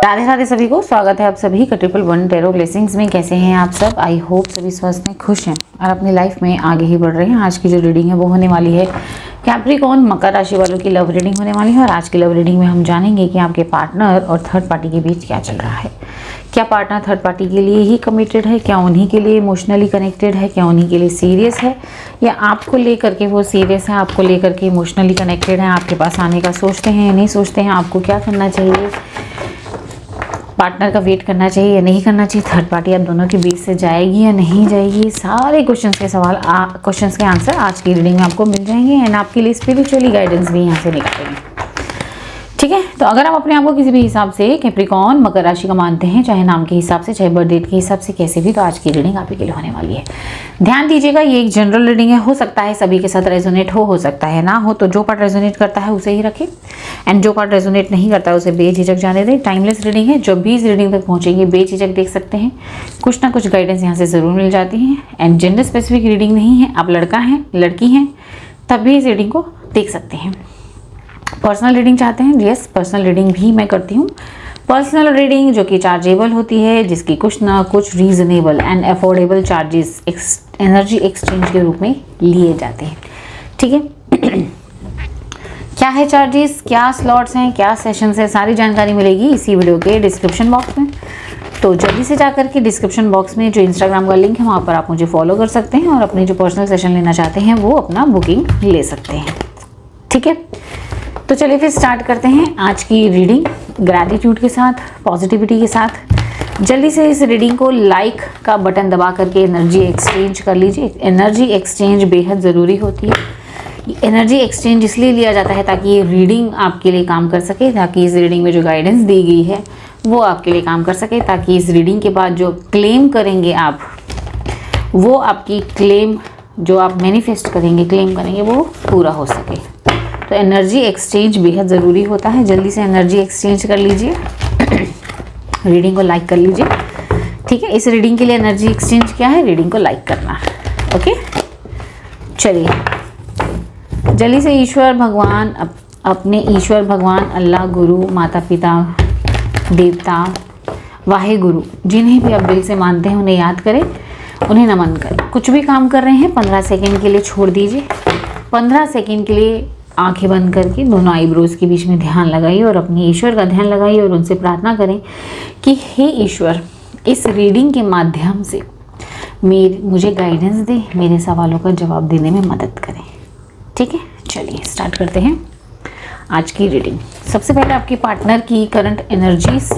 राधे राधे सभी को स्वागत है आप सभी का 111 टैरो ब्लेसिंग्स में। कैसे हैं आप सब? आई होप सभी स्वस्थ हैं, खुश हैं और अपनी लाइफ में आगे ही बढ़ रहे हैं। आज की जो रीडिंग है वो होने वाली है कैप्रिकॉर्न मकर राशि वालों की लव रीडिंग होने वाली है। और आज की लव रीडिंग में हम जानेंगे कि आपके पार्टनर और थर्ड पार्टी के बीच क्या चल रहा है। क्या पार्टनर थर्ड पार्टी के लिए ही कमिटेड है? क्या उन्हीं के लिए इमोशनली कनेक्टेड है? क्या उन्हीं के लिए सीरियस है? या आपको लेकर के वो सीरियस है, आपको लेकर के इमोशनली कनेक्टेड है, आपके पास आने का सोचते हैं या नहीं सोचते हैं? आपको क्या करना चाहिए? पार्टनर का वेट करना चाहिए या नहीं करना चाहिए? थर्ड पार्टी आप दोनों के बीच से जाएगी या नहीं जाएगी? सारे क्वेश्चंस के क्वेश्चंस के आंसर आज की रीडिंग में आपको मिल जाएंगे एंड आपके लिए स्पिरिचुअली गाइडेंस भी यहाँ से निकालेंगे। ठीक है, तो अगर आप अपने आप को किसी भी हिसाब से कैप्रिकॉर्न मकर राशि का मानते हैं, चाहे नाम के हिसाब से चाहे बर्थ डेट के हिसाब से कैसे भी, तो आज की रीडिंग आप ही के लिए होने वाली है। ध्यान दीजिएगा, ये एक जनरल रीडिंग है। हो सकता है सभी के साथ रेजोनेट हो सकता है ना हो, तो जो पार्ट रेजोनेट करता है उसे ही रखें एंड जो पार्ट रेजोनेट नहीं करता है उसे बेझिझक जाने दें। टाइमलेस रीडिंग है, जो भी इस रीडिंग तक पहुंचेंगे बेझिझक देख सकते हैं। कुछ ना कुछ गाइडेंस यहाँ से ज़रूर मिल जाती है एंड जेंडर स्पेसिफिक रीडिंग नहीं है। आप लड़का हैं लड़की हैं तब भी इस रीडिंग को देख सकते हैं। पर्सनल रीडिंग चाहते हैं? यस, पर्सनल रीडिंग भी मैं करती हूँ। पर्सनल रीडिंग जो कि चार्जेबल होती है, जिसकी कुछ ना कुछ reasonable and affordable charges energy exchange के रूप में लिए जाते हैं। ठीक है, क्या है चार्जेस, क्या स्लॉट्स हैं, क्या सेशंस है, सारी जानकारी मिलेगी इसी वीडियो के डिस्क्रिप्शन बॉक्स में। तो जल्दी से जाकर के डिस्क्रिप्शन बॉक्स में जो इंस्टाग्राम का लिंक है वहाँ पर आप मुझे फॉलो कर सकते हैं और अपनी जो पर्सनल सेशन लेना चाहते हैं वो अपना बुकिंग ले सकते हैं। ठीक है, तो चलिए फिर स्टार्ट करते हैं आज की रीडिंग ग्रैटिट्यूड के साथ, पॉजिटिविटी के साथ। जल्दी से इस रीडिंग को लाइक का बटन दबा करके एनर्जी एक्सचेंज कर लीजिए। एनर्जी एक्सचेंज बेहद ज़रूरी होती है। एनर्जी एक्सचेंज इसलिए लिया जाता है ताकि ये रीडिंग आपके लिए काम कर सके, ताकि इस रीडिंग में जो गाइडेंस दी गई है वो आपके लिए काम कर सके, ताकि इस रीडिंग के बाद जो क्लेम करेंगे आप, वो आपकी क्लेम जो आप मैनिफेस्ट करेंगे, क्लेम करेंगे, वो पूरा हो सके। तो एनर्जी एक्सचेंज बेहद ज़रूरी होता है। जल्दी से एनर्जी एक्सचेंज कर लीजिए, रीडिंग को लाइक कर लीजिए। ठीक है, इस रीडिंग के लिए एनर्जी एक्सचेंज क्या है? रीडिंग को लाइक करना। ओके, चलिए जल्दी से ईश्वर भगवान, अपने ईश्वर भगवान, अल्लाह, गुरु, माता पिता, देवता, वाहे गुरु, जिन्हें भी आप दिल से मानते हैं उन्हें याद करें, उन्हें नमन करें। कुछ भी काम कर रहे हैं 15 सेकेंड के लिए छोड़ दीजिए। 15 सेकेंड के लिए आंखें बंद करके दोनों आईब्रोज के बीच में ध्यान लगाइए और अपने ईश्वर का ध्यान लगाइए और उनसे प्रार्थना करें कि हे ईश्वर, इस रीडिंग के माध्यम से मुझे गाइडेंस दे, मेरे सवालों का जवाब देने में मदद करें। ठीक है, चलिए स्टार्ट करते हैं आज की रीडिंग। सबसे पहले आपके पार्टनर की current energies,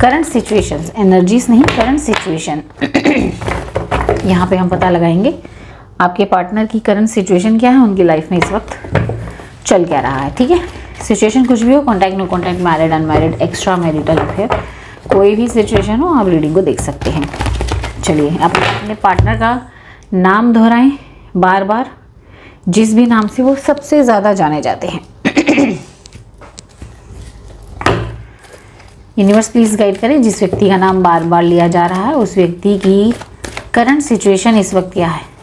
current situations, energies नहीं, करंट सिचुएशन यहाँ पे हम पता लगाएंगे आपके पार्टनर की करंट सिचुएशन क्या है, उनकी लाइफ में इस वक्त चल क्या रहा है। ठीक है, सिचुएशन कुछ भी हो, contact no contact, married unmarried, extra marital affair, कोई भी सिचुएशन हो आप रीडिंग को देख सकते हैं। चलिए आप अपने पार्टनर का नाम दोहराएं बार बार, जिस भी नाम से वो सबसे ज़्यादा जाने जाते हैं। यूनिवर्स प्लीज़ गाइड करें, जिस व्यक्ति का नाम बार बार लिया जा रहा है उस व्यक्ति की करंट सिचुएशन इस वक्त क्या है।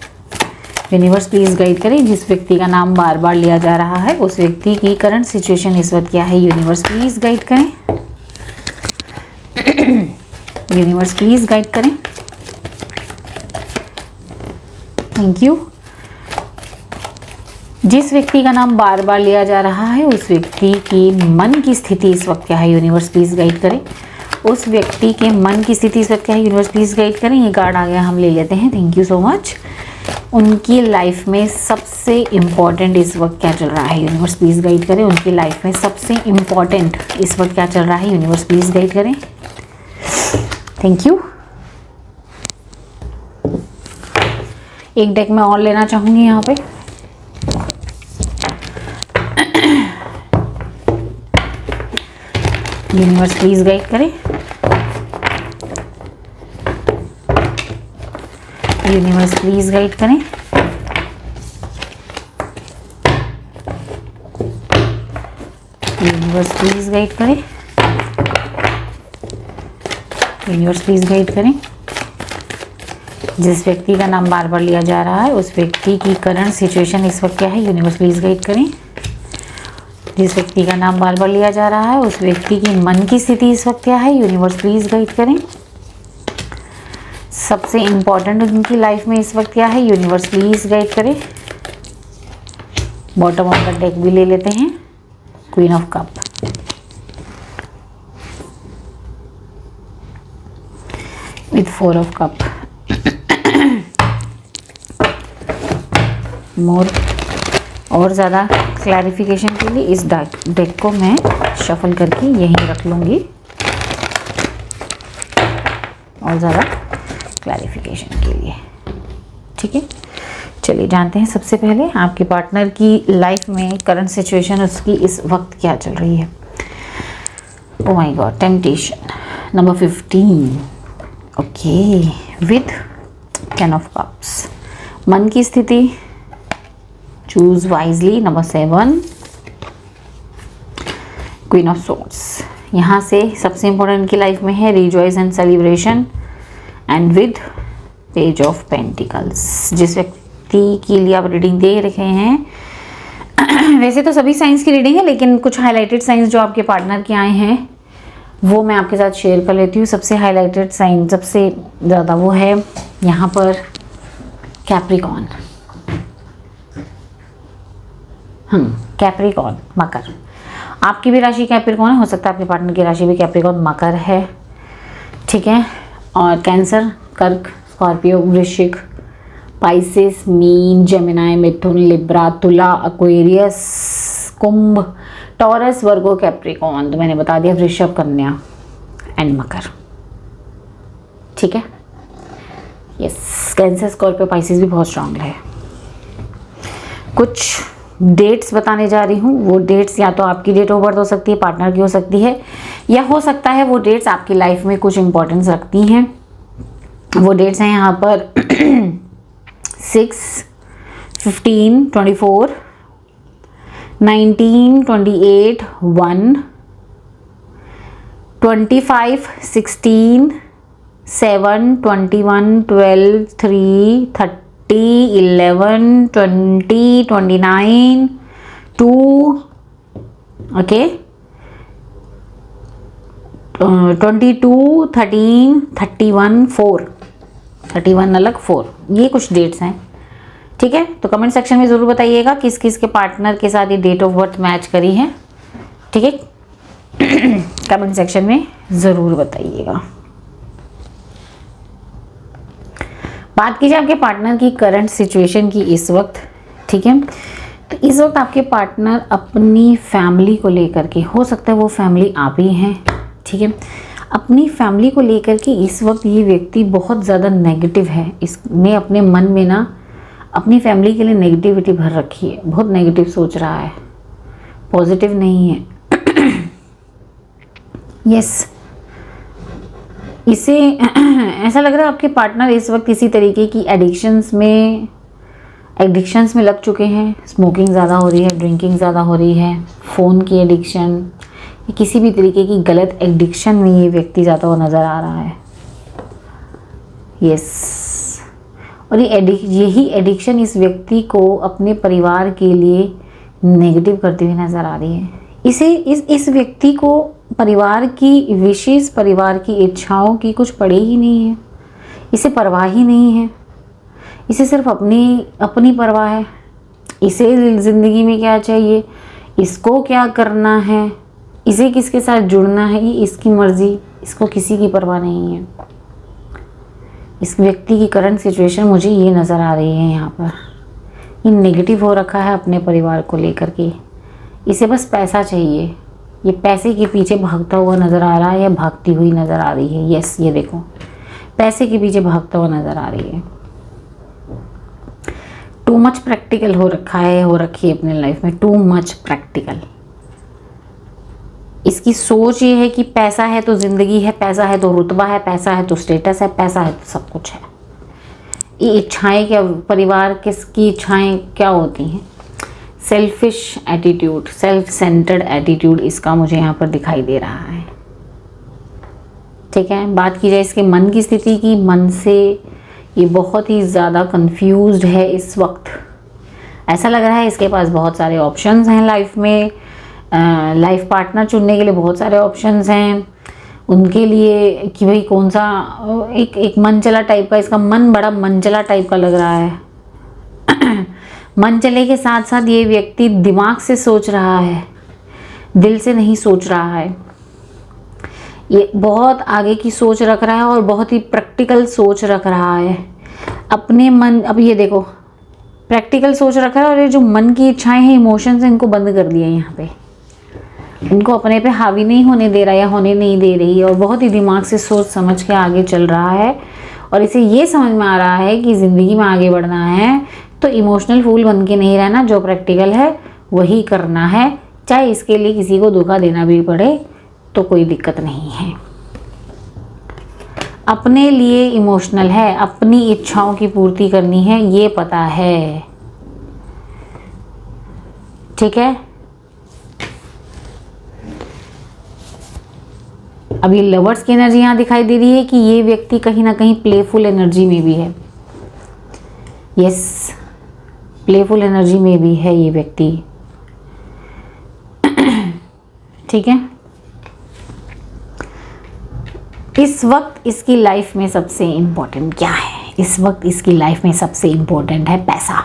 यूनिवर्स प्लीज़ गाइड करें, जिस व्यक्ति का नाम बार बार लिया जा रहा है उस व्यक्ति की करंट सिचुएशन इस वक्त क्या है। यूनिवर्स प्लीज़ गाइड करें, यूनिवर्स प्लीज़ गाइड करें। Thank you. जिस व्यक्ति का नाम बार बार लिया जा रहा है उस व्यक्ति की मन की स्थिति इस वक्त क्या है। यूनिवर्स प्लीज़ गाइड करें, उस व्यक्ति के मन की स्थिति इस वक्त क्या है। यूनिवर्स प्लीज़ गाइड करें। ये कार्ड आ गया, हम ले लेते हैं। Thank you so much. उनकी लाइफ में सबसे इम्पॉर्टेंट इस वक्त क्या चल रहा है। यूनिवर्स प्लीज़ गाइड करें, उनकी लाइफ में सबसे इम्पॉर्टेंट इस वक्त क्या चल रहा है। यूनिवर्स प्लीज़ गाइड करें। Thank you. एक डेक मैं और लेना चाहूँगी यहाँ पे। यूनिवर्स प्लीज़ गाइड करें, यूनिवर्स प्लीज़ गाइड करें। यूनिवर्स प्लीज़ गाइड करें, यूनिवर्स प्लीज़ गाइड करें। जिस व्यक्ति का नाम बार बार लिया जा रहा है उस व्यक्ति की करंट सिचुएशन इस वक्त क्या है। यूनिवर्स प्लीज़ गाइड करें। जिस व्यक्ति का नाम बार बार लिया जा रहा है उस व्यक्ति की मन की स्थिति इस वक्त क्या है, यूनिवर्स प्लीज गाइड करें। सबसे इम्पोर्टेंट उनकी लाइफ में इस वक्त क्या है, यूनिवर्स प्लीज गाइड करें। बॉटम ऑफ द डेक भी ले लेते हैं, queen of cup, with 4 of cup. More और ज़्यादा क्लैरिफिकेशन के लिए इस डेक को मैं शफल करके यहीं रख लूँगी और ज़्यादा क्लैरिफिकेशन के लिए। ठीक है, चलिए जानते हैं सबसे पहले आपके पार्टनर की लाइफ में करंट सिचुएशन उसकी इस वक्त क्या चल रही है। Oh my God, temptation number 15, okay, with 10 of cups. मन की स्थिति, choose wisely, number 7, queen of swords. यहाँ से सबसे इंपॉर्टेंट की लाइफ में है rejoice and celebration, and with page of pentacles. जिस व्यक्ति के लिए आप रीडिंग दे रहे हैं वैसे तो सभी साइंस की रीडिंग है, लेकिन कुछ हाईलाइटेड साइंस जो आपके पार्टनर के आए हैं वो मैं आपके साथ शेयर कर लेती हूँ। सबसे हाईलाइटेड साइन सबसे ज़्यादा वो है यहाँ पर कैप्रिकॉर्न। कैप्रिकॉर्न, मकर। आपकी भी राशि कैप्रिकॉर्न हो सकता है आपके पार्टनर की राशि भी कैप्रिकॉर्न मकर है। ठीक है, और कैंसर, कर्क, स्कॉर्पियो, वृश्चिक, पाइसेस, मीन, जेमिनाई, मिथुन, लिब्रा, तुला, एक्वेरियस, कुंभ, टॉरस, वर्गो, कैप्रिकॉर्न। तो मैंने बता दिया वृषभ, कन्या एंड मकर। ठीक है, यस, कैंसर, स्कॉर्पियो, पाइसेस भी बहुत स्ट्रांग है। कुछ डेट्स बताने जा रही हूँ, वो डेट्स या तो आपकी डेट ऑफ बर्थ हो सकती है, पार्टनर की हो सकती है, या हो सकता है वो डेट्स आपकी लाइफ में कुछ इंपॉर्टेंस रखती हैं। वो डेट्स हैं यहाँ पर 6, 15, 24, 19, 28, 1, 25, 16, 7, 21, 12, 3, 30, 11, 20, 29, 2, ओके, 22, 13, 31, 4, 31 अलग 4, ये कुछ डेट्स हैं। ठीक है, तो कमेंट सेक्शन में ज़रूर बताइएगा किस किस के पार्टनर के साथ ये डेट ऑफ बर्थ मैच करी है। ठीक है, कमेंट सेक्शन में ज़रूर बताइएगा। बात कीजिए आपके पार्टनर की करंट सिचुएशन की इस वक्त। ठीक है, तो इस वक्त आपके पार्टनर अपनी फैमिली को लेकर के, हो सकता है वो फैमिली आप ही हैं। ठीक है, अपनी फैमिली को लेकर के इस वक्त ये व्यक्ति बहुत ज़्यादा नेगेटिव है। इसने अपने मन में ना अपनी फैमिली के लिए नेगेटिविटी भर रखी है, बहुत नेगेटिव सोच रहा है, पॉजिटिव नहीं है। यस, इसे ऐसा लग रहा है आपके पार्टनर इस वक्त इसी तरीके की एडिक्शंस में लग चुके हैं। स्मोकिंग ज़्यादा हो रही है, ड्रिंकिंग ज़्यादा हो रही है, फ़ोन की एडिक्शन, किसी भी तरीके की गलत एडिक्शन में ये व्यक्ति ज़्यादा हो नज़र आ रहा है। यस, और यही एडिक्शन इस व्यक्ति को अपने परिवार के लिए नेगेटिव करती हुई नज़र आ रही है। इस व्यक्ति को परिवार की विशेष, परिवार की इच्छाओं की कुछ पड़े ही नहीं है, इसे परवाह ही नहीं है, इसे सिर्फ अपनी परवाह है। इसे ज़िंदगी में क्या चाहिए, इसको क्या करना है, इसे किसके साथ जुड़ना है, ये इसकी मर्ज़ी, इसको किसी की परवाह नहीं है। इस व्यक्ति की करंट सिचुएशन मुझे ये नज़र आ रही है यहाँ पर, ये नेगेटिव हो रखा है अपने परिवार को लेकर के। इसे बस पैसा चाहिए, ये पैसे के पीछे भागता हुआ नज़र आ रहा है या भागती हुई नज़र आ रही है। यस, ये देखो, पैसे के पीछे भागता हुआ नज़र आ रही है। टू मच प्रैक्टिकल हो रखी है अपने लाइफ में, टू मच प्रैक्टिकल। इसकी सोच ये है कि पैसा है तो ज़िंदगी है, पैसा है तो रुतबा है, पैसा है तो स्टेटस है, पैसा है तो सब कुछ है। ये इच्छाएं क्या, परिवार किसकी इच्छाएं क्या होती हैं, selfish attitude, self centred attitude इसका मुझे यहाँ पर दिखाई दे रहा है। ठीक है, बात की जाए इसके मन की स्थिति की, मन से ये बहुत ही ज़्यादा कंफ्यूज्ड है इस वक्त। ऐसा लग रहा है इसके पास बहुत सारे ऑप्शंस हैं लाइफ में, लाइफ पार्टनर चुनने के लिए बहुत सारे ऑप्शंस हैं उनके लिए कि भाई कौन सा। एक मनचला टाइप का, इसका मन बड़ा मनचला टाइप का लग रहा है। मनचले के साथ साथ ये व्यक्ति दिमाग से सोच रहा है, दिल से नहीं सोच रहा है। ये बहुत आगे की सोच रख रहा है और बहुत ही प्रैक्टिकल सोच रख रहा है अपने मन। अब ये देखो, प्रैक्टिकल सोच रखा है और ये जो मन की इच्छाएं हैं, इमोशंस हैं, इनको बंद कर दिया है यहाँ पे। इनको अपने पे हावी नहीं होने दे रहा या होने नहीं दे रही है और बहुत ही दिमाग से सोच समझ के आगे चल रहा है। और इसे ये समझ में आ रहा है कि ज़िंदगी में आगे बढ़ना है तो इमोशनल फूल बन के नहीं रहना, जो प्रैक्टिकल है वही करना है, चाहे इसके लिए किसी को धोखा देना भी पड़े तो कोई दिक्कत नहीं है। अपने लिए इमोशनल है, अपनी इच्छाओं की पूर्ति करनी है, ये पता है। ठीक है, अब ये लवर्स की एनर्जी यहाँ दिखाई दे रही है कि ये व्यक्ति कहीं ना कहीं प्लेफुल एनर्जी में भी है। यस, प्लेफुल एनर्जी में भी है ये व्यक्ति। ठीक है, इस वक्त इसकी लाइफ में सबसे इम्पोर्टेंट क्या है? इस वक्त इसकी लाइफ में सबसे इम्पोर्टेंट है पैसा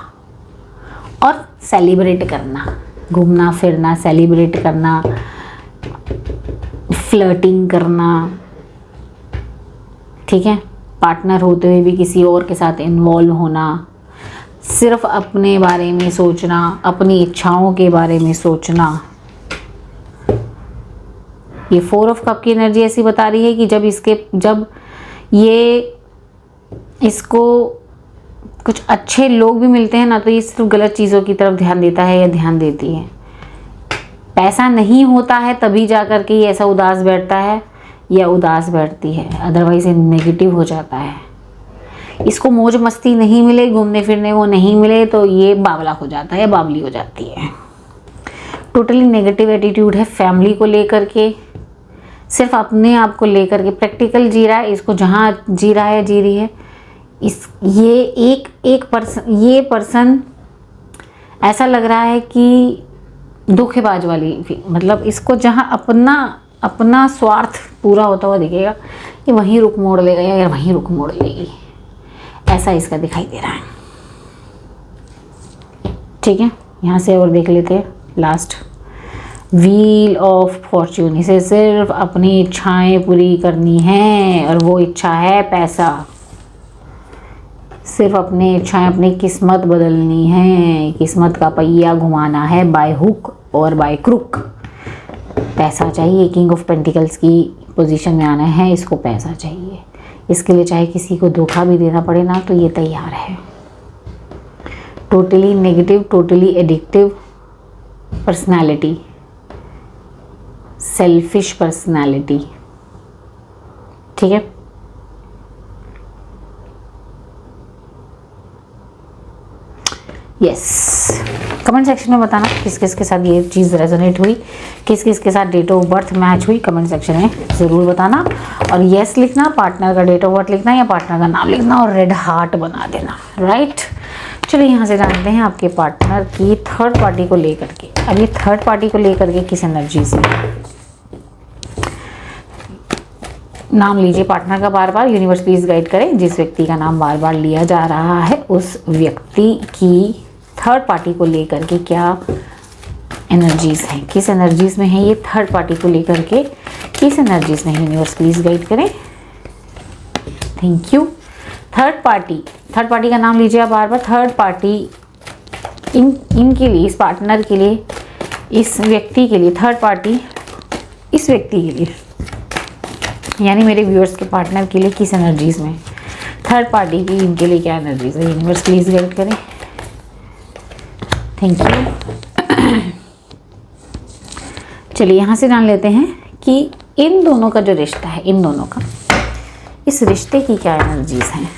और सेलिब्रेट करना, घूमना फिरना, सेलिब्रेट करना, फ्लर्टिंग करना। ठीक है, पार्टनर होते हुए भी किसी और के साथ इन्वॉल्व होना, सिर्फ अपने बारे में सोचना, अपनी इच्छाओं के बारे में सोचना। ये 4 ऑफ कप की एनर्जी ऐसी बता रही है कि जब ये इसको कुछ अच्छे लोग भी मिलते हैं ना, तो ये सिर्फ गलत चीज़ों की तरफ ध्यान देता है या ध्यान देती है। पैसा नहीं होता है तभी जा कर के ये ऐसा उदास बैठता है या उदास बैठती है, अदरवाइज ये नेगेटिव हो जाता है। इसको मौज मस्ती नहीं मिले, घूमने फिरने को नहीं मिले तो ये बावला हो जाता है या बावली हो जाती है। टोटली नेगेटिव एटीट्यूड है फैमिली को लेकर के, सिर्फ अपने आप को लेकर के प्रैक्टिकल जी रहा है। इसको जहाँ जी रहा है जी रही है ये पर्सन ऐसा लग रहा है कि धोखेबाज वाली, मतलब इसको जहाँ अपना स्वार्थ पूरा होता हुआ दिखेगा कि वहीं रुख मोड़ लेगा या वहीं रुख मोड़ लेगी, ऐसा इसका दिखाई दे रहा है। ठीक है, यहाँ से और देख लेते हैं लास्ट व्हील ऑफ फॉर्च्यून। इसे सिर्फ अपनी इच्छाएं पूरी करनी है और वो इच्छा है पैसा। सिर्फ अपनी इच्छाएं, अपनी किस्मत बदलनी है, किस्मत का पहिया घुमाना है बाय हुक और बाय क्रुक। पैसा चाहिए, किंग ऑफ पेंटिकल्स की पोजीशन में आना है, इसको पैसा चाहिए। इसके लिए चाहे किसी को धोखा भी देना पड़े ना तो ये तैयार है। Totally negative, totally addictive personality, selfish personality. ठीक है, यस। कमेंट सेक्शन में बताना किस किस के साथ ये चीज़ रेजोनेट हुई, किस किस के साथ डेट ऑफ बर्थ मैच हुई, कमेंट सेक्शन में ज़रूर बताना। और यस लिखना, पार्टनर का डेट ऑफ बर्थ लिखना या पार्टनर का नाम लिखना और रेड हार्ट बना देना। राइट, चलिए यहाँ से जानते हैं आपके पार्टनर की थर्ड पार्टी को लेकर के। अब ये थर्ड पार्टी को लेकर के किस एनर्जी से, नाम लीजिए पार्टनर का बार बार, यूनिवर्स प्लीज गाइड करें। जिस व्यक्ति का नाम बार बार लिया जा रहा है उस व्यक्ति की थर्ड पार्टी को लेकर के क्या एनर्जीज हैं, किस एनर्जीज में है ये थर्ड पार्टी को लेकर के, किस एनर्जीज में है, यूनिवर्स प्लीज गाइड करें। Thank you. थर्ड पार्टी का नाम लीजिए आप बार बार। थर्ड पार्टी इनके लिए, इस पार्टनर के लिए, इस व्यक्ति के लिए, थर्ड पार्टी इस व्यक्ति के लिए, यानी मेरे व्यूअर्स के पार्टनर के लिए किस एनर्जीज में, थर्ड पार्टी की इनके लिए क्या एनर्जीज है, यूनिवर्स प्लीज गाइड करें। Thank you. चलिए यहाँ से जान लेते हैं कि इन दोनों का जो रिश्ता है, इन दोनों का, इस रिश्ते की क्या एनर्जीज हैं।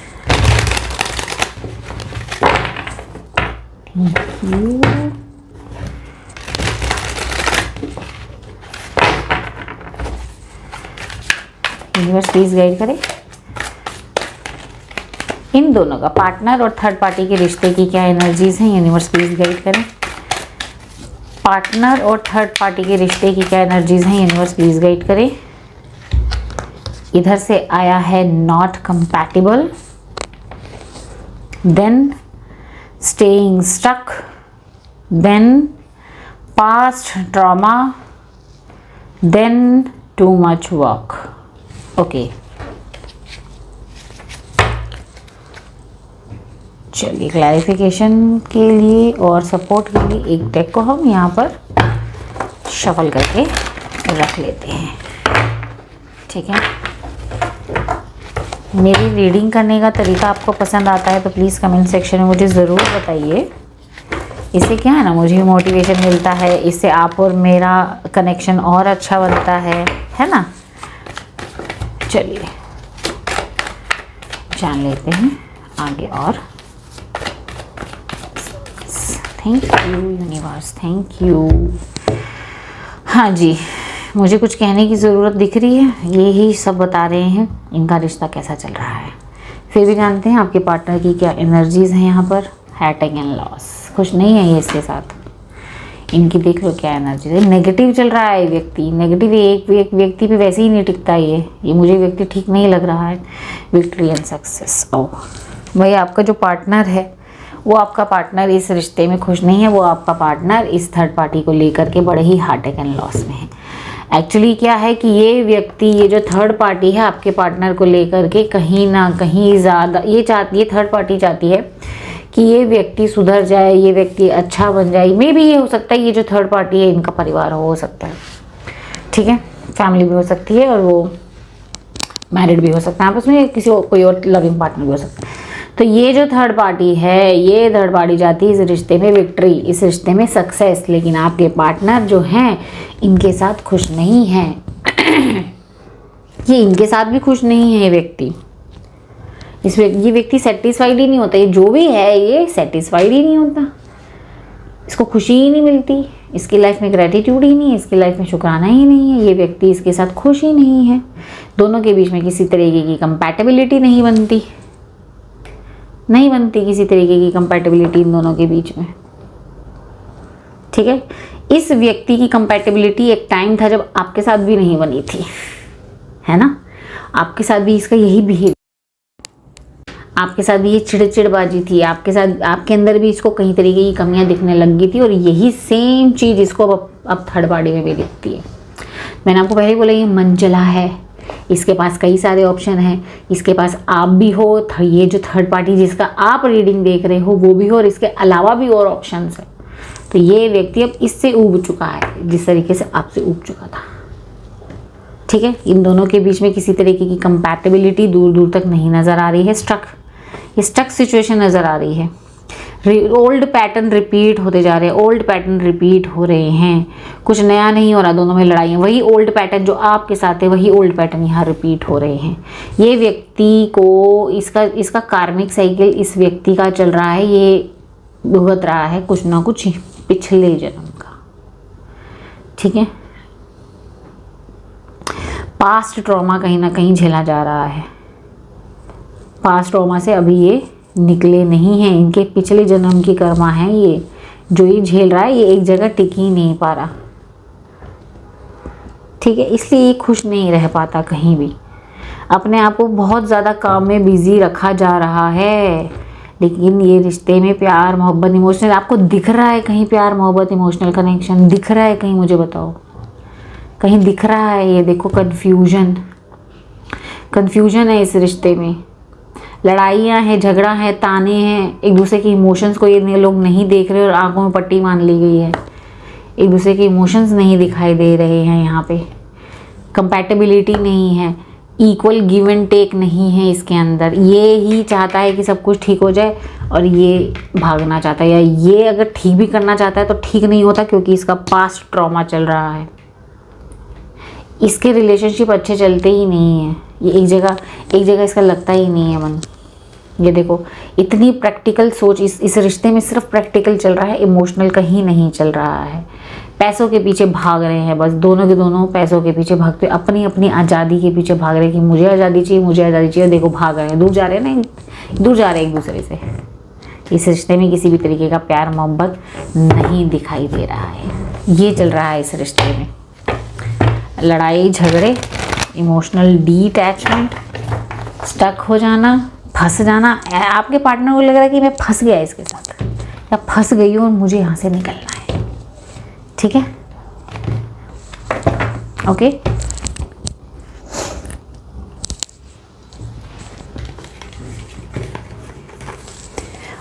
यूनिवर्स प्लीज गाइड करें इन दोनों का, पार्टनर और थर्ड पार्टी के रिश्ते की क्या एनर्जीज हैं, यूनिवर्स प्लीज गाइड करें। पार्टनर और थर्ड पार्टी के रिश्ते की क्या एनर्जीज हैं, यूनिवर्स प्लीज गाइड करें। इधर से आया है not compatible, then staying stuck, then past trauma, then too much work. Okay, चलिए क्लैरिफिकेशन के लिए और सपोर्ट के लिए एक डेक को हम यहाँ पर शफल करके रख लेते हैं। ठीक है, मेरी रीडिंग करने का तरीका आपको पसंद आता है तो प्लीज़ कमेंट सेक्शन में मुझे ज़रूर बताइए। इससे क्या है ना, मुझे भी मोटिवेशन मिलता है, इससे आप और मेरा कनेक्शन और अच्छा बनता है ना। चलिए जान लेते हैं आगे और। Thank you universe, thank you. हाँ जी, मुझे कुछ कहने की ज़रूरत दिख रही है, ये ही सब बता रहे हैं इनका रिश्ता कैसा चल रहा है। फिर भी जानते हैं आपके पार्टनर की क्या एनर्जीज हैं यहाँ पर। हैटिंग एंड लॉस, खुश नहीं है ये इसके साथ। इनकी देख लो क्या एनर्जी है, नेगेटिव चल रहा है व्यक्ति, नेगेटिव एक व्यक्ति पे वैसे ही नहीं टिकता ये मुझे व्यक्ति ठीक नहीं लग रहा है। Victory and success. ओ भाई, आपका जो पार्टनर है वो आपका पार्टनर इस रिश्ते में खुश नहीं है, वो आपका पार्टनर इस थर्ड पार्टी को लेकर के बड़े ही हार्टेक एंड लॉस में है। एक्चुअली क्या है कि ये व्यक्ति, ये जो थर्ड पार्टी है आपके पार्टनर को लेकर के कहीं ना कहीं ज़्यादा ये थर्ड पार्टी चाहती है कि ये व्यक्ति सुधर जाए, ये व्यक्ति अच्छा बन जाए। मे भी ये हो सकता है ये जो थर्ड पार्टी है इनका परिवार हो सकता है, ठीक है, फैमिली भी हो सकती है और वो मैरिड भी हो सकता है आपस में, किसी कोई और लविंग पार्टनर भी हो सकता है। तो ये जो थर्ड पार्टी है, ये थर्ड पार्टी चाहती है इस रिश्ते में विक्ट्री, इस रिश्ते में सक्सेस, लेकिन आपके पार्टनर जो हैं इनके साथ खुश नहीं हैं। ये इनके साथ भी खुश नहीं है ये व्यक्ति। ये व्यक्ति सेटिस्फाइड ही नहीं होता, ये जो भी है ये सेटिस्फाइड ही नहीं होता, इसको खुशी ही नहीं मिलती, इसकी लाइफ में ग्रेटिट्यूड ही नहीं है, इसकी लाइफ में शुक्राना ही नहीं है। ये व्यक्ति इसके साथ खुश ही नहीं है। दोनों के बीच में किसी तरीके की कंपैटिबिलिटी नहीं बनती किसी तरीके की कंपैटिबिलिटी इन दोनों के बीच में। ठीक है, इस व्यक्ति की कंपैटिबिलिटी एक टाइम था जब आपके साथ भी नहीं बनी थी, है ना। आपके साथ भी इसका यही बिहेवियर, आपके साथ भी ये चिड़चिड़बाजी थी, आपके साथ, आपके अंदर भी इसको कई तरीके की कमियां दिखने लग गई थी और यही सेम चीज़ इसको अब थर्ड पार्टी में भी दिखती है। मैंने आपको पहले बोला ये मनचला है, इसके पास कई सारे ऑप्शन हैं, इसके पास आप भी हो, ये जो थर्ड पार्टी जिसका आप रीडिंग देख रहे हो वो भी हो और इसके अलावा भी और ऑप्शंस है। तो ये व्यक्ति अब इससे ऊब चुका है जिस तरीके से आपसे ऊब चुका था। ठीक है, इन दोनों के बीच में किसी तरीके की कंपैटिबिलिटी दूर दूर तक नहीं नज़र आ रही है। स्टक सिचुएशन नज़र आ रही है। ओल्ड पैटर्न रिपीट होते जा रहे हैं, ओल्ड पैटर्न रिपीट हो रहे हैं, कुछ नया नहीं हो रहा। दोनों में लड़ाई है, वही ओल्ड पैटर्न जो आपके साथ है वही ओल्ड पैटर्न यहाँ रिपीट हो रहे हैं। ये व्यक्ति को इसका कार्मिक साइकिल इस व्यक्ति का चल रहा है, ये भुगत रहा है कुछ ना कुछ पिछले जन्म का। ठीक है, पास्ट ट्रॉमा कहीं ना कहीं झेला जा रहा है। पास्ट ट्रॉमा से अभी ये निकले नहीं हैं, इनके पिछले जन्म की कर्मा है ये जो ये झेल रहा है, ये एक जगह टिक ही नहीं पा रहा। ठीक है, इसलिए ये खुश नहीं रह पाता कहीं भी, अपने आप को बहुत ज़्यादा काम में बिजी रखा जा रहा है। लेकिन ये रिश्ते में प्यार मोहब्बत इमोशनल आपको दिख रहा है, कहीं प्यार मोहब्बत इमोशनल कनेक्शन दिख रहा है कहीं, मुझे बताओ कहीं दिख रहा है? ये देखो कन्फ्यूजन है इस रिश्ते में, लड़ाइयाँ हैं, झगड़ा है, ताने हैं, एक दूसरे के इमोशंस को ये लोग नहीं देख रहे और आंखों में पट्टी मान ली गई है। एक दूसरे के इमोशंस नहीं दिखाई दे रहे हैं, यहाँ पे कंपैटिबिलिटी नहीं है, इक्वल गिव एंड टेक नहीं है इसके अंदर। ये ही चाहता है कि सब कुछ ठीक हो जाए और ये भागना चाहता है, या ये अगर ठीक भी करना चाहता है तो ठीक नहीं होता क्योंकि इसका पास्ट ट्रॉमा चल रहा है। इसके रिलेशनशिप अच्छे चलते ही नहीं है, ये एक जगह इसका लगता ही नहीं है मन। ये देखो इतनी प्रैक्टिकल सोच, इस रिश्ते में सिर्फ प्रैक्टिकल चल रहा है, इमोशनल कहीं नहीं चल रहा है। पैसों के पीछे भाग रहे हैं बस, दोनों के दोनों पैसों के पीछे भागते, अपनी अपनी आज़ादी के पीछे भाग रहे हैं कि मुझे आज़ादी चाहिए, मुझे आज़ादी चाहिए। देखो भाग रहे हैं, दूर जा रहे हैं ना, दूर जा रहे हैं एक दूसरे से। इस रिश्ते में किसी भी तरीके का प्यार मोहब्बत नहीं दिखाई दे रहा है। ये चल रहा है इस रिश्ते में, लड़ाई झगड़े, इमोशनल डिटैचमेंट, स्टक हो जाना, फंस जाना। आपके पार्टनर को लग रहा है कि मैं फंस गया इसके साथ या फंस गई हूँ और मुझे यहाँ से निकलना है। ठीक है, ओके।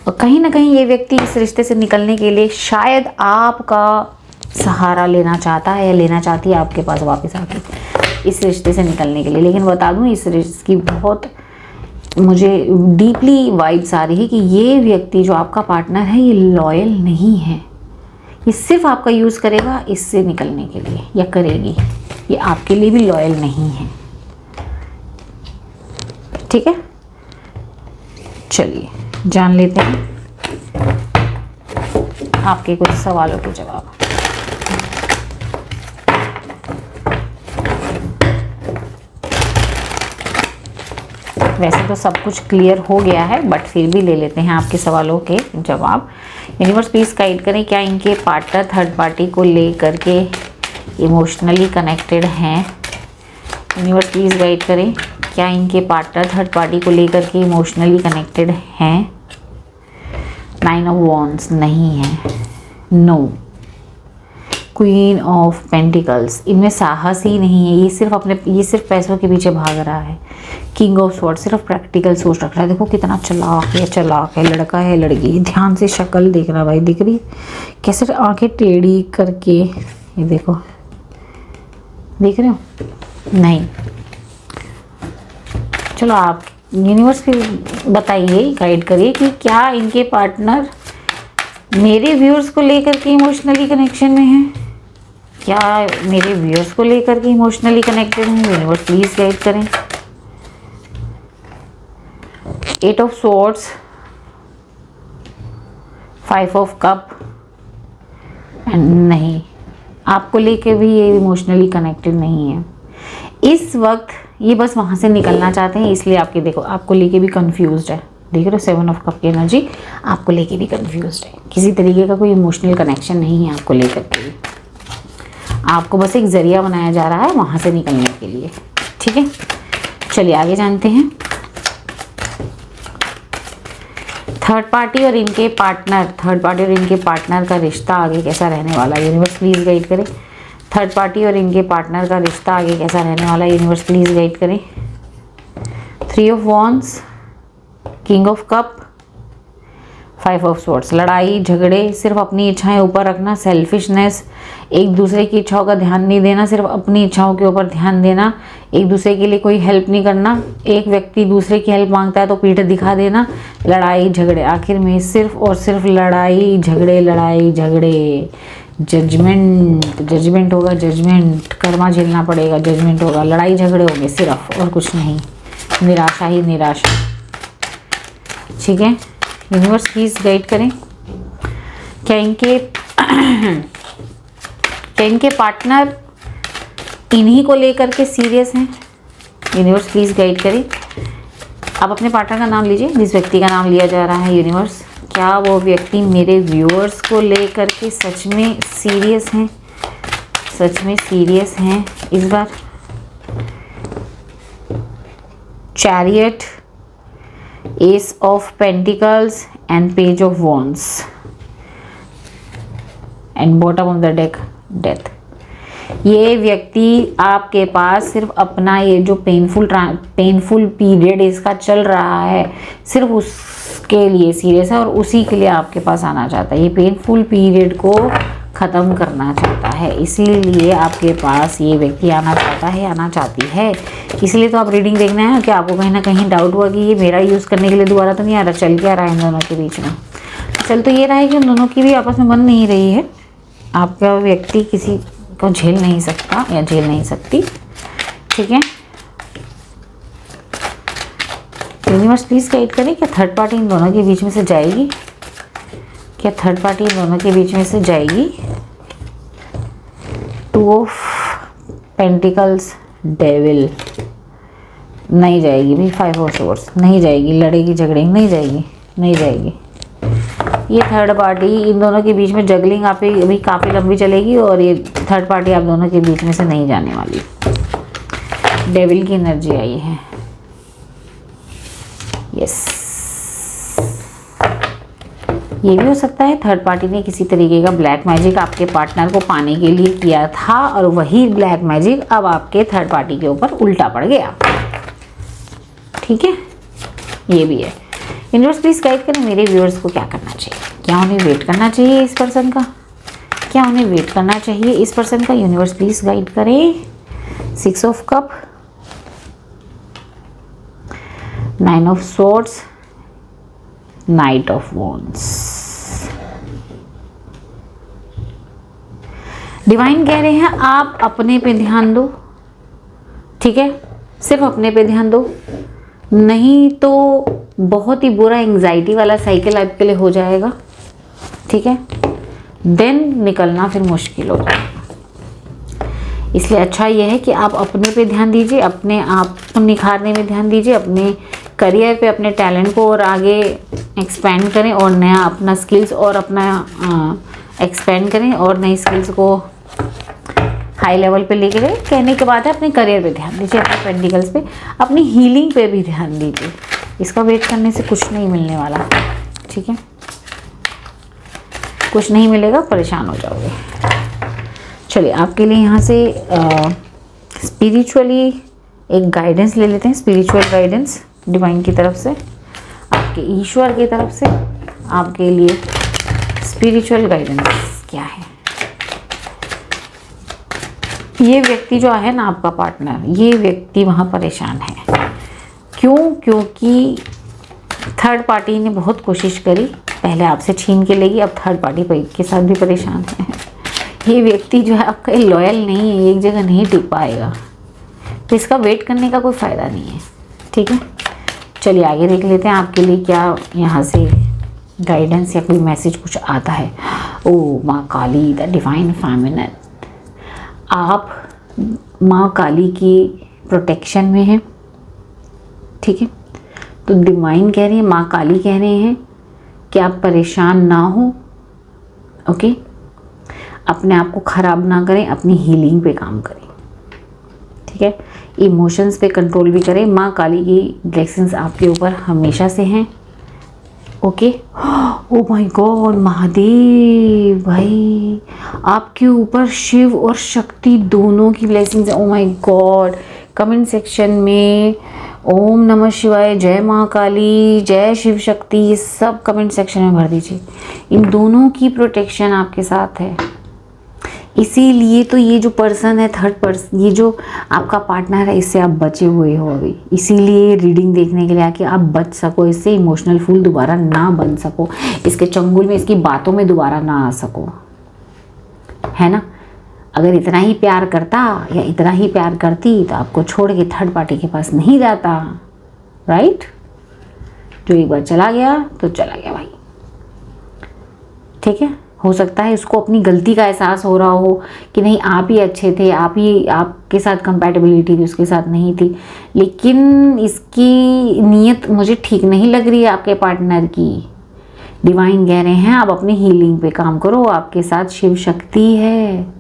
और कहीं ना कहीं ये व्यक्ति इस रिश्ते से निकलने के लिए शायद आपका सहारा लेना चाहता है या लेना चाहती है आपके पास वापस आके इस रिश्ते से निकलने के लिए। लेकिन बता दूं, इस रिश्ते की बहुत मुझे डीपली वाइब्स आ रही है कि ये व्यक्ति जो आपका पार्टनर है ये लॉयल नहीं है। ये सिर्फ आपका यूज़ करेगा इससे निकलने के लिए या करेगी, ये आपके लिए भी लॉयल नहीं है। ठीक है, चलिए जान लेते हैं आपके कुछ सवालों के जवाब। वैसे तो सब कुछ क्लियर हो गया है, बट फिर भी ले लेते हैं आपके सवालों के जवाब। यूनिवर्स प्लीज गाइड करें, क्या इनके पार्टनर थर्ड पार्टी को लेकर के इमोशनली कनेक्टेड हैं? यूनिवर्स प्लीज गाइड करें, क्या इनके पार्टनर थर्ड पार्टी को लेकर के इमोशनली कनेक्टेड हैं? 9 ऑफ वॉन्ड्स नहीं है, नो। क्वीन ऑफ पेंटिकल्स, इनमें साहस ही नहीं है, ये सिर्फ पैसों के पीछे भाग रहा है। किंग ऑफ स्वॉर्ड, सिर्फ प्रैक्टिकल सोच रख रहा है। देखो कितना चालाक है, लड़का है लड़की है, ध्यान से शक्ल देख रहा भाई, दिख रही कैसे आंखें टेढ़ी करके, ये देखो, देख रहे हो? नहीं। चलो आप यूनिवर्स फिर बताइए, गाइड करिए कि क्या इनके पार्टनर मेरे व्यूअर्स को लेकर के इमोशनली कनेक्शन में है? क्या मेरे व्यूअर्स को लेकर के इमोशनली कनेक्टेड हैं? यूनिवर्स प्लीज गाइड करें। 8 of swords, 5 of cup and नहीं, आपको लेके भी ये इमोशनली कनेक्टेड नहीं है इस वक्त। ये बस वहाँ से निकलना चाहते हैं, इसलिए आपके देखो आपको लेके भी कंफ्यूज्ड है। देख रहे हो 7 ऑफ कप की एनर्जी, आपको लेके भी कंफ्यूज्ड है। किसी तरीके का कोई इमोशनल कनेक्शन नहीं है आपको लेकर के, आपको बस एक जरिया बनाया जा रहा है वहाँ से निकलने के लिए। ठीक है, चलिए आगे जानते हैं। थर्ड पार्टी और इनके पार्टनर का रिश्ता आगे कैसा रहने वाला है? यूनिवर्स प्लीज गाइड करें। थर्ड पार्टी और इनके पार्टनर का रिश्ता आगे कैसा रहने वाला है? यूनिवर्स प्लीज गाइड करें। 3 of wands, king of cup, 5 of swords, लड़ाई झगड़े, सिर्फ अपनी इच्छाएं ऊपर रखना, सेल्फिशनेस, एक दूसरे की इच्छाओं का ध्यान नहीं देना, सिर्फ अपनी इच्छाओं के ऊपर ध्यान देना, एक दूसरे के लिए कोई हेल्प नहीं करना, एक व्यक्ति दूसरे की हेल्प मांगता है तो पीठ दिखा देना, लड़ाई झगड़े, आखिर में सिर्फ और सिर्फ लड़ाई झगड़े, जजमेंट होगा, जजमेंट कर्मा झेलना पड़ेगा, जजमेंट होगा, लड़ाई झगड़े होंगे सिर्फ और कुछ नहीं, निराशा ही निराशा। ठीक है, यूनिवर्स प्लीज गाइड करें, क्या इनके पार्टनर इन्हीं को लेकर के सीरियस हैं? यूनिवर्स प्लीज गाइड करें। आप अपने पार्टनर का नाम लीजिए, जिस व्यक्ति का नाम लिया जा रहा है। यूनिवर्स, क्या वो व्यक्ति मेरे व्यूअर्स को लेकर के सच में सीरियस हैं इस बार? Chariot, ace of pentacles and page of wands and bottom of the deck death. ये व्यक्ति आपके पास सिर्फ अपना ये जो पेनफुल पीरियड इसका चल रहा है, सिर्फ उसके लिए सीरियस है और उसी के लिए आपके पास आना चाहता है। ये पेनफुल पीरियड को ख़त्म करना चाहता है, इसीलिए आपके पास ये व्यक्ति आना चाहता है, आना चाहती है। इसलिए तो आप रीडिंग देखना है कि आपको कहीं ना कहीं डाउट हुआ कि ये मेरा यूज़ करने के लिए दोबारा तो नहीं आ रहा, चल क्या रहा है इन दोनों के बीच में? चल तो ये रहा है कि उन दोनों की भी आपस में बन नहीं रही है। आपका व्यक्ति किसी को झेल नहीं सकता या झेल नहीं सकती। ठीक है, यूनिवर्स प्लीज गाइड करें, क्या थर्ड पार्टी इन दोनों के बीच में से जाएगी? क्या थर्ड पार्टी इन दोनों के बीच में से जाएगी? 2 ऑफ पेंटिकल्स, डेविल, नहीं जाएगी भाई। 5 ऑफ स्वॉर्ड्स, नहीं जाएगी, लड़ेगी झगड़ेगी, नहीं जाएगी। ये थर्ड पार्टी, इन दोनों के बीच में जगलिंग आप अभी काफ़ी लंबी चलेगी और ये थर्ड पार्टी आप दोनों के बीच में से नहीं जाने वाली। डेविल की एनर्जी आई है। यस, ये भी हो सकता है थर्ड पार्टी ने किसी तरीके का ब्लैक मैजिक आपके पार्टनर को पाने के लिए किया था और वही ब्लैक मैजिक अब आपके थर्ड पार्टी के ऊपर उल्टा पड़ गया। ठीक है, ये भी है। यूनिवर्स प्लीज गाइड करें मेरे व्यूअर्स को क्या करना चाहिए। क्या उन्हें वेट करना चाहिए इस पर्सन का? क्या उन्हें वेट करना चाहिए इस पर्सन का? यूनिवर्स प्लीज गाइड करें। 6 of cup, 9 of swords, night of wands. Divine कह रहे हैं आप अपने पे ध्यान दो। ठीक है, सिर्फ अपने पे ध्यान दो, नहीं तो बहुत ही बुरा एंजाइटी वाला साइकिल आपके लिए हो जाएगा। ठीक है, देन निकलना फिर मुश्किल हो जाएगा। इसलिए अच्छा यह है कि आप अपने पे ध्यान दीजिए, अपने आप को निखारने में ध्यान दीजिए, अपने करियर पे, अपने टैलेंट को और आगे एक्सपेंड करें और नया अपना स्किल्स और अपना एक्सपेंड करें और नई स्किल्स को हाई लेवल पे लेके गए। कहने के बाद है अपने करियर पे ध्यान दीजिए, अपने पेंटिकल्स पे, अपनी हीलिंग पे भी ध्यान दीजिए। इसका वेट करने से कुछ नहीं मिलने वाला। ठीक है, कुछ नहीं मिलेगा, परेशान हो जाओगे। चलिए आपके लिए यहाँ से स्पिरिचुअली एक गाइडेंस ले लेते हैं। स्पिरिचुअल गाइडेंस डिवाइन की तरफ से, आपके ईश्वर की तरफ से आपके लिए स्पिरिचुअल गाइडेंस क्या है। ये व्यक्ति जो है ना आपका पार्टनर, ये व्यक्ति वहाँ परेशान है। क्यों? क्योंकि थर्ड पार्टी ने बहुत कोशिश करी, पहले आपसे छीन के लेगी, अब थर्ड पार्टी के साथ भी परेशान है। ये व्यक्ति जो है आपका लॉयल नहीं है, एक जगह नहीं टिक पाएगा, तो इसका वेट करने का कोई फ़ायदा नहीं है। ठीक है, चलिए आगे देख लेते हैं आपके लिए क्या यहाँ से गाइडेंस या कोई मैसेज कुछ आता है। ओ माँ काली, द डिवाइन फेमिनिन, आप माँ काली की प्रोटेक्शन में हैं। ठीक है, तो डिवाइन कह रही है, माँ काली कह रहे हैं कि आप परेशान ना हो। ओके, अपने आप को ख़राब ना करें, अपनी हीलिंग पे काम करें। ठीक है, इमोशंस पे कंट्रोल भी करें। माँ काली की ब्लेसिंग्स आपके ऊपर हमेशा से हैं। Okay, oh my God, Mahadev भाई आपके ऊपर शिव और शक्ति दोनों की ब्लेसिंग्स है। Oh my God, comment section में ओम नमः शिवाय, जय माँ काली, जय शिव शक्ति, ये सब कमेंट सेक्शन में भर दीजिए। इन दोनों की प्रोटेक्शन आपके साथ है। इसीलिए तो ये जो पर्सन है, थर्ड पर्सन, ये जो आपका पार्टनर है, इससे आप बचे हुए हो अभी। इसीलिए रीडिंग देखने के लिए आके आप बच सको, इससे इमोशनल फूल दोबारा ना बन सको, इसके चंगुल में, इसकी बातों में दोबारा ना आ सको, है ना। अगर इतना ही प्यार करता या इतना ही प्यार करती तो आपको छोड़ के थर्ड पार्टी के पास नहीं जाता, राइट। जो एक बार चला गया तो चला गया भाई। ठीक है, हो सकता है इसको अपनी गलती का एहसास हो रहा हो कि नहीं आप ही अच्छे थे, आपके साथ कंपैटिबिलिटी थी, उसके साथ नहीं थी, लेकिन इसकी नीयत मुझे ठीक नहीं लग रही है आपके पार्टनर की। डिवाइन कह रहे हैं आप अपनी हीलिंग पे काम करो, आपके साथ शिव शक्ति है।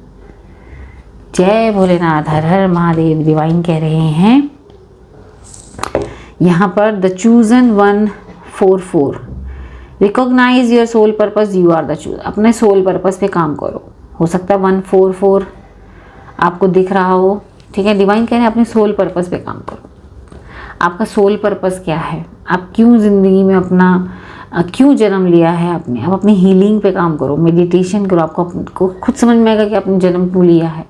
जय भोलेनाथ, हर हर महादेव। डिवाइन कह रहे हैं यहाँ पर the chosen 144, recognise your soul purpose, you are the choose. अपने सोल पर्पस पे काम करो। हो सकता है 144 आपको दिख रहा हो। ठीक है, डिवाइन कह रहे हैं अपने सोल पर्पस पे काम करो। आपका सोल पर्पस क्या है, आप क्यों ज़िंदगी में क्यों जन्म लिया है आपने। आप अपनी हीलिंग पे काम करो, मेडिटेशन करो, आपको खुद समझ में आएगा कि आपने जन्म क्यों लिया है।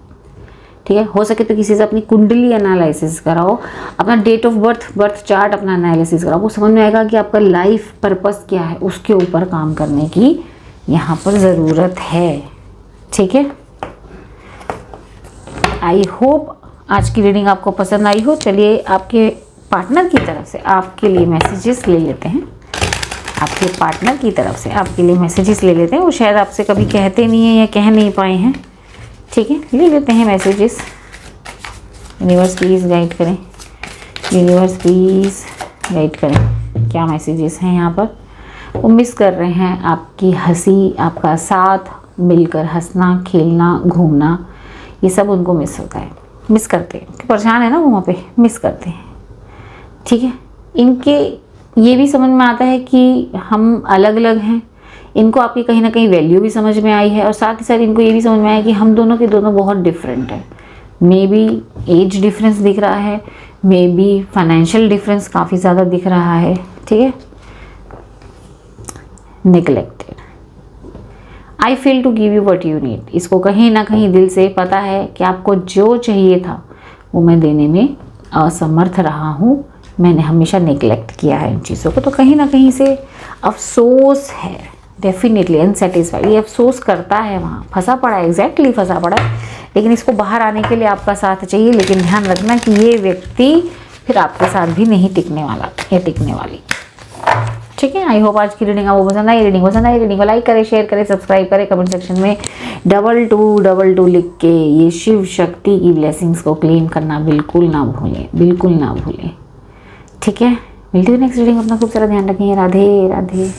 ठीक है, हो सके तो किसी से अपनी कुंडली एनालिसिस कराओ, अपना डेट ऑफ बर्थ चार्ट अपना एनालिसिस कराओ, वो समझ में आएगा कि आपका लाइफ पर्पस क्या है। उसके ऊपर काम करने की यहाँ पर ज़रूरत है। ठीक है, आई होप आज की रीडिंग आपको पसंद आई हो। चलिए आपके पार्टनर की तरफ से आपके लिए मैसेजेस ले लेते हैं। आपके पार्टनर की तरफ से आपके लिए मैसेजेस ले लेते हैं। वो शायद आपसे कभी कहते नहीं हैं या कह नहीं पाए हैं। ठीक है, ले लेते हैं मैसेजेस। यूनिवर्स प्लीज़ गाइड करें, यूनिवर्स प्लीज़ गाइड करें, क्या मैसेजेस हैं यहाँ पर वो मिस कर रहे हैं आपकी हंसी, आपका साथ, मिलकर हंसना, खेलना, घूमना, ये सब उनको मिस होता है, मिस करते हैं। परेशान है ना वो वहाँ पे, मिस करते हैं। ठीक है, इनके ये भी समझ में आता है कि हम अलग अलग हैं, इनको आपकी कहीं ना कहीं वैल्यू भी समझ में आई है, और साथ ही साथ इनको ये भी समझ में आया कि हम दोनों के दोनों बहुत डिफरेंट हैं। मे बी एज डिफरेंस दिख रहा है, मे बी फाइनेंशियल डिफरेंस काफ़ी ज़्यादा दिख रहा है। ठीक है, neglected, I feel to give you what you need, इसको कहीं ना कहीं दिल से पता है कि आपको जो चाहिए था वो मैं देने में असमर्थ रहा हूँ, मैंने हमेशा नेग्लेक्ट किया है इन चीज़ों को। तो कहीं ना कहीं से अफसोस है, डेफिनेटली अनसेटिस्फाइड, ये अफसोस करता है, वहाँ फंसा पड़ा है, एग्जैक्टली फंसा पड़ा है। लेकिन इसको बाहर आने के लिए आपका साथ चाहिए, लेकिन ध्यान रखना कि ये व्यक्ति फिर आपके साथ भी नहीं टिकने वाला या टिकने वाली। ठीक है, आई होप आज की रीडिंग आपको पसंद आई। रीडिंग को लाइक करें, शेयर करें, सब्सक्राइब करें, कमेंट सेक्शन में 2222 लिख के ये शिव शक्ति की ब्लेसिंग्स को क्लेम करना बिल्कुल ना भूलें, बिल्कुल ना भूलें। ठीक है, मिलती हूँ नेक्स्ट रीडिंग। अपना खूब सारा ध्यान रखें। राधे राधे।